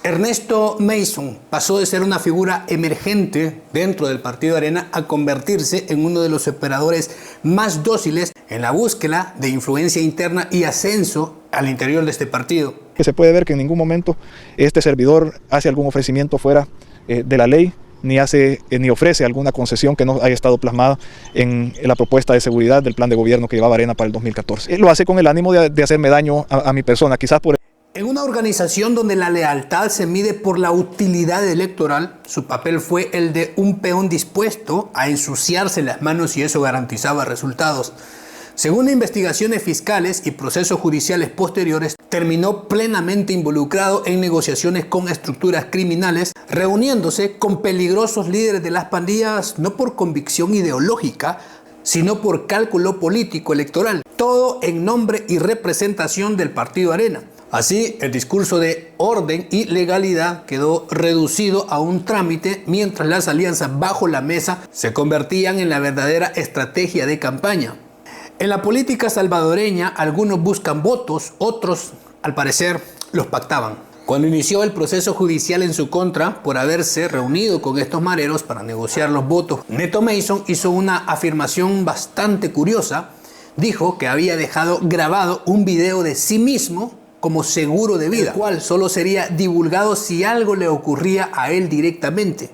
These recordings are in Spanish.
Ernesto Mason pasó de ser una figura emergente dentro del Partido Arena a convertirse en uno de los operadores más dóciles en la búsqueda de influencia interna y ascenso al interior de este partido. Se puede ver que en ningún momento este servidor hace algún ofrecimiento fuera de la ley, ni ofrece alguna concesión que no haya estado plasmada en la propuesta de seguridad del plan de gobierno que llevaba Arena para el 2014. Él lo hace con el ánimo de hacerme daño a mi persona, quizás por... En una organización donde la lealtad se mide por la utilidad electoral, su papel fue el de un peón dispuesto a ensuciarse las manos y eso garantizaba resultados. Según investigaciones fiscales y procesos judiciales posteriores, terminó plenamente involucrado en negociaciones con estructuras criminales, reuniéndose con peligrosos líderes de las pandillas no por convicción ideológica, sino por cálculo político electoral, todo en nombre y representación del Partido Arena. Así, el discurso de orden y legalidad quedó reducido a un trámite, mientras las alianzas bajo la mesa se convertían en la verdadera estrategia de campaña. En la política salvadoreña, algunos buscan votos, otros, al parecer, los pactaban. Cuando inició el proceso judicial en su contra por haberse reunido con estos mareros para negociar los votos, Neto Mason hizo una afirmación bastante curiosa. Dijo que había dejado grabado un video de sí mismo como seguro de vida, el cual solo sería divulgado si algo le ocurría a él directamente.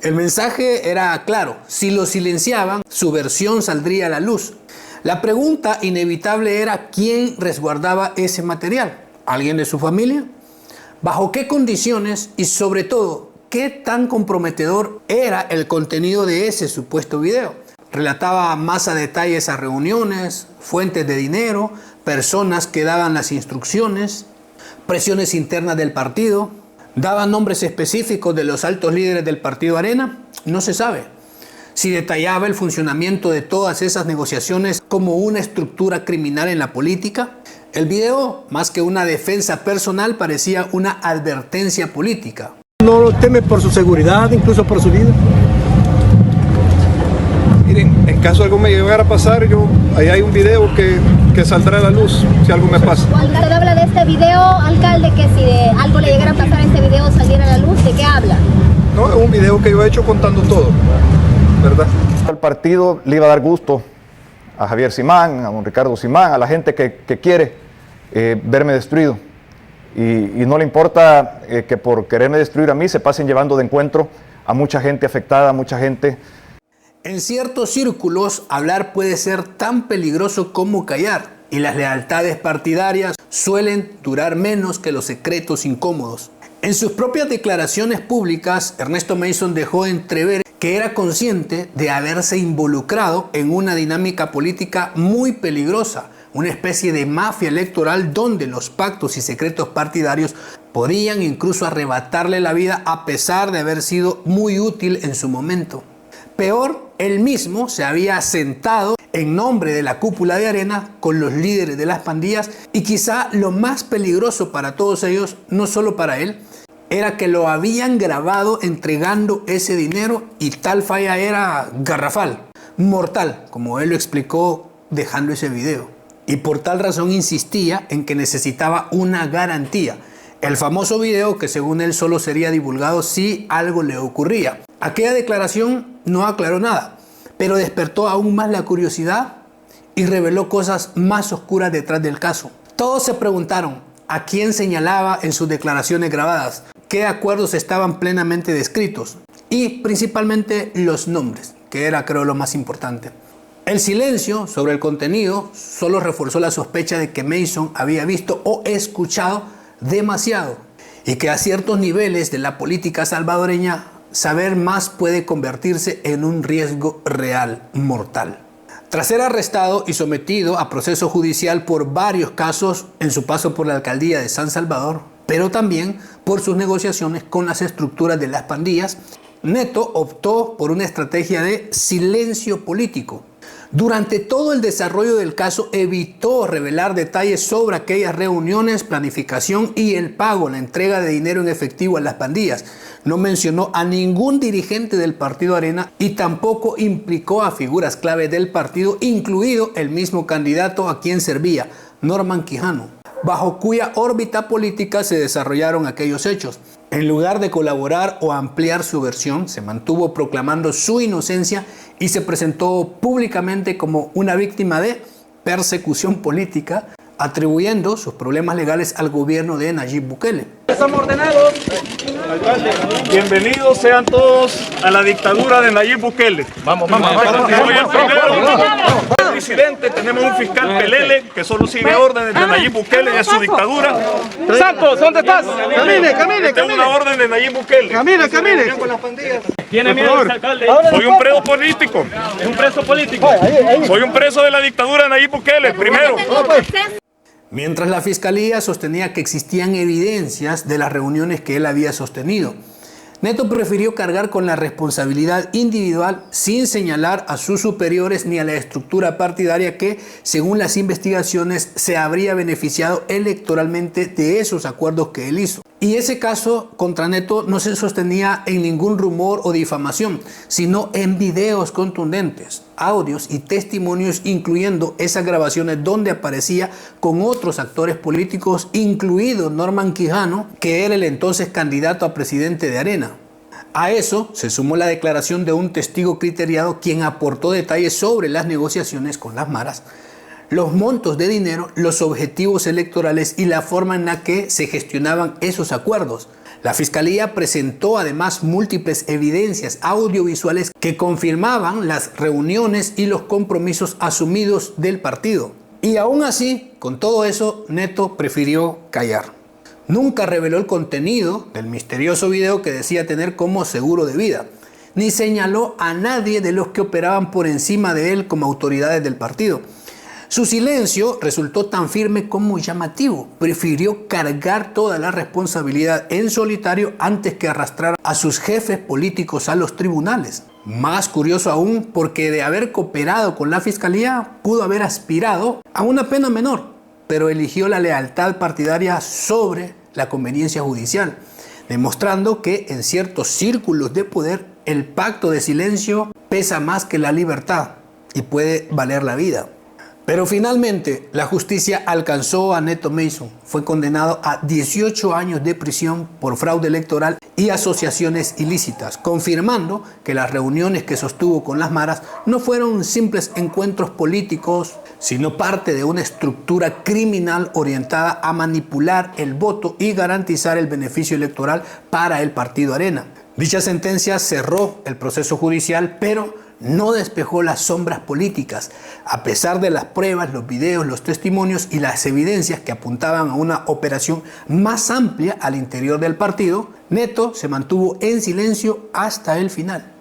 El mensaje era claro: si lo silenciaban, su versión saldría a la luz. La pregunta inevitable era ¿quién resguardaba ese material? ¿Alguien de su familia? ¿Bajo qué condiciones? Y sobre todo, ¿qué tan comprometedor era el contenido de ese supuesto video? Relataba más a detalle esas reuniones, fuentes de dinero, personas que daban las instrucciones, presiones internas del partido. ¿Daba nombres específicos de los altos líderes del Partido Arena? No se sabe. Si detallaba el funcionamiento de todas esas negociaciones como una estructura criminal en la política. El video, más que una defensa personal, parecía una advertencia política. No teme por su seguridad, incluso por su vida. Miren, en caso algo me llegara a pasar, ahí hay un video que saldrá a la luz si algo me pasa. Usted habla de este video, alcalde, que si de algo le llegara a pasar a este video saliera a la luz, ¿de qué habla? No, es un video que yo he hecho contando todo, ¿verdad? El partido le iba a dar gusto a Javier Simán, a don Ricardo Simán, a la gente que quiere verme destruido. Y no le importa que por quererme destruir a mí se pasen llevando de encuentro a mucha gente afectada, a mucha gente. En ciertos círculos, hablar puede ser tan peligroso como callar, y las lealtades partidarias suelen durar menos que los secretos incómodos. En sus propias declaraciones públicas, Ernesto Mason dejó entrever que era consciente de haberse involucrado en una dinámica política muy peligrosa, una especie de mafia electoral donde los pactos y secretos partidarios podrían incluso arrebatarle la vida a pesar de haber sido muy útil en su momento. Peor, él mismo se había sentado en nombre de la cúpula de Arena con los líderes de las pandillas, y quizá lo más peligroso para todos ellos, no solo para él, era que lo habían grabado entregando ese dinero, y tal falla era garrafal, mortal, como él lo explicó dejando ese video. Y por tal razón insistía en que necesitaba una garantía. El famoso video que según él solo sería divulgado si algo le ocurría. Aquella declaración no aclaró nada, pero despertó aún más la curiosidad y reveló cosas más oscuras detrás del caso. Todos se preguntaron a quién señalaba en sus declaraciones grabadas, qué acuerdos estaban plenamente descritos y principalmente los nombres, que era, creo, lo más importante. El silencio sobre el contenido solo reforzó la sospecha de que Mason había visto o escuchado demasiado, y que a ciertos niveles de la política salvadoreña saber más puede convertirse en un riesgo real, mortal. Tras ser arrestado y sometido a proceso judicial por varios casos en su paso por la alcaldía de San Salvador, pero también por sus negociaciones con las estructuras de las pandillas, Neto optó por una estrategia de silencio político. Durante todo el desarrollo del caso evitó revelar detalles sobre aquellas reuniones, planificación y el pago, la entrega de dinero en efectivo a las pandillas. No mencionó a ningún dirigente del Partido Arena y tampoco implicó a figuras clave del partido, incluido el mismo candidato a quien servía, Norman Quijano. bajo cuya órbita política se desarrollaron aquellos hechos. En lugar de colaborar o ampliar su versión, se mantuvo proclamando su inocencia y se presentó públicamente como una víctima de persecución política, atribuyendo sus problemas legales al gobierno de Nayib Bukele. Estamos ordenados. Alcalde, bienvenidos sean todos a la dictadura de Nayib Bukele. Vamos. Soy el primero disidente, tenemos un fiscal Pelele que solo sigue órdenes de Nayib Bukele y a su dictadura. Santos, ¿dónde estás? Camine. Tengo una orden de Nayib Bukele. Camine. ¿Tiene miedo, alcalde? Soy un preso político. ¿Es un preso político? Soy un preso de la dictadura de Nayib Bukele, primero. Mientras la fiscalía sostenía que existían evidencias de las reuniones que él había sostenido, Neto prefirió cargar con la responsabilidad individual sin señalar a sus superiores ni a la estructura partidaria que, según las investigaciones, se habría beneficiado electoralmente de esos acuerdos que él hizo. Y ese caso contra Neto no se sostenía en ningún rumor o difamación, sino en videos contundentes, audios y testimonios, incluyendo esas grabaciones donde aparecía con otros actores políticos, incluido Norman Quijano, que era el entonces candidato a presidente de Arena. A eso se sumó la declaración de un testigo criteriado quien aportó detalles sobre las negociaciones con las maras, los montos de dinero, los objetivos electorales y la forma en la que se gestionaban esos acuerdos. La Fiscalía presentó además múltiples evidencias audiovisuales que confirmaban las reuniones y los compromisos asumidos del partido. Y aún así, con todo eso, Neto prefirió callar. Nunca reveló el contenido del misterioso video que decía tener como seguro de vida, ni señaló a nadie de los que operaban por encima de él como autoridades del partido. Su silencio resultó tan firme como llamativo. Prefirió cargar toda la responsabilidad en solitario antes que arrastrar a sus jefes políticos a los tribunales. Más curioso aún, porque de haber cooperado con la fiscalía, pudo haber aspirado a una pena menor, pero eligió la lealtad partidaria sobre la conveniencia judicial, demostrando que en ciertos círculos de poder el pacto de silencio pesa más que la libertad y puede valer la vida. Pero finalmente la justicia alcanzó a Neto Mason. Fue condenado a 18 años de prisión por fraude electoral y asociaciones ilícitas, confirmando que las reuniones que sostuvo con las maras no fueron simples encuentros políticos, sino parte de una estructura criminal orientada a manipular el voto y garantizar el beneficio electoral para el partido Arena. Dicha sentencia cerró el proceso judicial, pero no despejó las sombras políticas. A pesar de las pruebas, los videos, los testimonios y las evidencias que apuntaban a una operación más amplia al interior del partido, Neto se mantuvo en silencio hasta el final.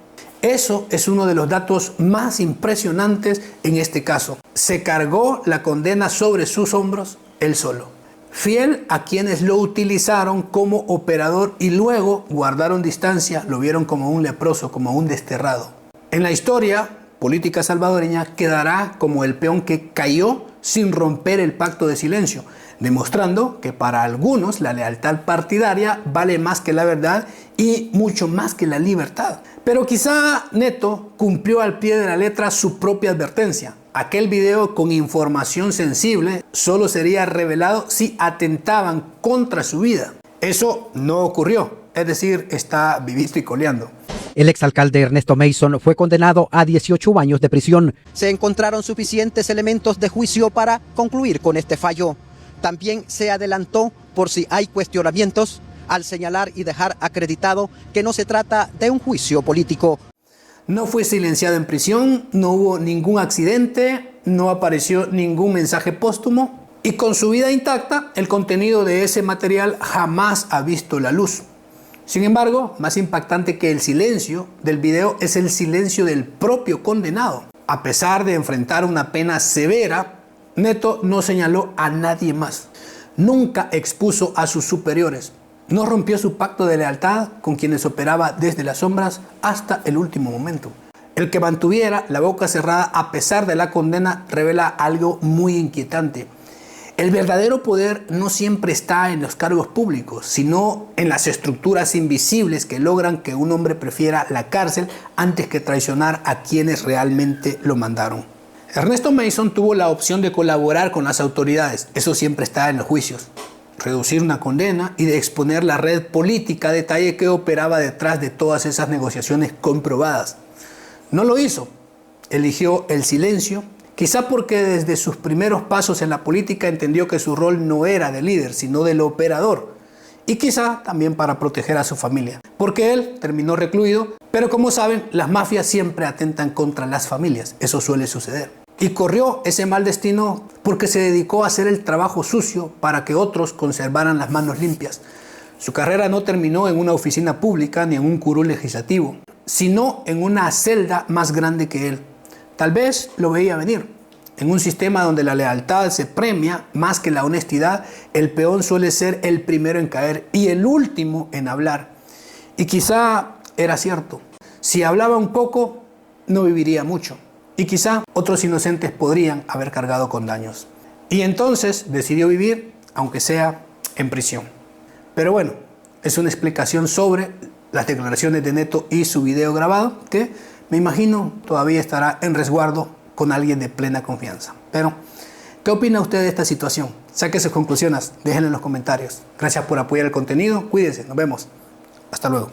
Eso es uno de los datos más impresionantes en este caso. Se cargó la condena sobre sus hombros él solo, fiel a quienes lo utilizaron como operador y luego guardaron distancia, lo vieron como un leproso, como un desterrado. En la historia política salvadoreña quedará como el peón que cayó sin romper el pacto de silencio, demostrando que para algunos la lealtad partidaria vale más que la verdad y mucho más que la libertad. Pero quizá Neto cumplió al pie de la letra su propia advertencia. Aquel video con información sensible solo sería revelado si atentaban contra su vida. Eso no ocurrió, es decir, está vivito y coleando. El exalcalde Ernesto Mason fue condenado a 18 años de prisión. Se encontraron suficientes elementos de juicio para concluir con este fallo. También se adelantó por si hay cuestionamientos al señalar y dejar acreditado que no se trata de un juicio político. No fue silenciado en prisión, no hubo ningún accidente, no apareció ningún mensaje póstumo y con su vida intacta, el contenido de ese material jamás ha visto la luz. Sin embargo, más impactante que el silencio del video es el silencio del propio condenado. A pesar de enfrentar una pena severa, Neto no señaló a nadie más. Nunca expuso a sus superiores. No rompió su pacto de lealtad con quienes operaba desde las sombras hasta el último momento. El que mantuviera la boca cerrada a pesar de la condena revela algo muy inquietante. El verdadero poder no siempre está en los cargos públicos, sino en las estructuras invisibles que logran que un hombre prefiera la cárcel antes que traicionar a quienes realmente lo mandaron. Ernesto Mason tuvo la opción de colaborar con las autoridades, eso siempre está en los juicios, reducir una condena y de exponer la red política, detalle que operaba detrás de todas esas negociaciones comprobadas. No lo hizo, eligió el silencio, quizá porque desde sus primeros pasos en la política entendió que su rol no era de líder, sino del operador, y quizá también para proteger a su familia, porque él terminó recluido, pero como saben, las mafias siempre atentan contra las familias, eso suele suceder. Y corrió ese mal destino porque se dedicó a hacer el trabajo sucio para que otros conservaran las manos limpias. Su carrera no terminó en una oficina pública ni en un curul legislativo, sino en una celda más grande que él. Tal vez lo veía venir. En un sistema donde la lealtad se premia más que la honestidad, el peón suele ser el primero en caer y el último en hablar. Y quizá era cierto. Si hablaba un poco, no viviría mucho. Y quizá otros inocentes podrían haber cargado con daños. Y entonces decidió vivir, aunque sea en prisión. Pero bueno, es una explicación sobre las declaraciones de Neto y su video grabado, que me imagino todavía estará en resguardo con alguien de plena confianza. Pero, ¿qué opina usted de esta situación? Saque sus conclusiones, déjenlo en los comentarios. Gracias por apoyar el contenido, cuídense, nos vemos. Hasta luego.